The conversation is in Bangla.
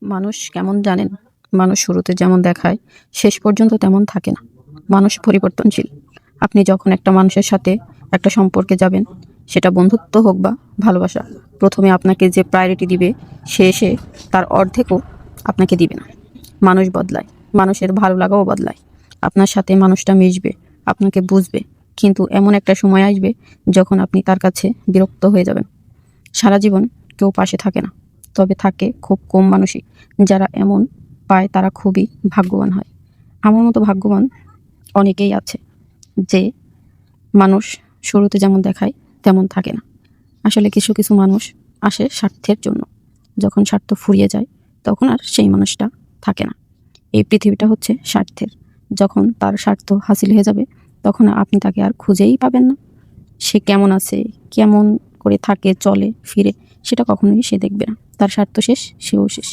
মানুষ কেমন জানেন? মানুষ শুরুতে যেমন দেখায়, শেষ পর্যন্ত তেমন থাকে না। মানুষ পরিবর্তনশীল। আপনি যখন একটা মানুষের সাথে একটা সম্পর্কে যাবেন, সেটা বন্ধুত্ব হোক বা ভালোবাসা, প্রথমে আপনাকে যে প্রায়োরিটি দিবে, শেষে তার অর্ধেকও আপনাকে দিবে না। মানুষ বদলায়, মানুষের ভালো লাগাও বদলায়। আপনার সাথে মানুষটা মিশবে, আপনাকে বুঝবে, কিন্তু এমন একটা সময় আসবে যখন আপনি তার কাছে বিরক্ত হয়ে যাবেন। সারা জীবন কেউ পাশে থাকে না, তবে থাকে খুব কম মানুষই। যারা এমন পায় তারা খুবই ভাগ্যবান হয়। আমার মতো ভাগ্যবান অনেকেই আছে, যে মানুষ শুরুতে যেমন দেখায় তেমন থাকে না। আসলে কিছু কিছু মানুষ আসে স্বার্থের জন্য। যখন স্বার্থ ফুরিয়ে যায়, তখন আর সেই মানুষটা থাকে না। এই পৃথিবীটা হচ্ছে স্বার্থের। যখন তার স্বার্থ হাসিল হয়ে যাবে, তখন আপনি তাকে আর খুঁজেই পাবেন না। সে কেমন আছে, কেমন করে থাকে, চলে ফিরে, সেটা কখনোই সে দেখবে না। তার স্বার্থ শেষ, সেও শেষ।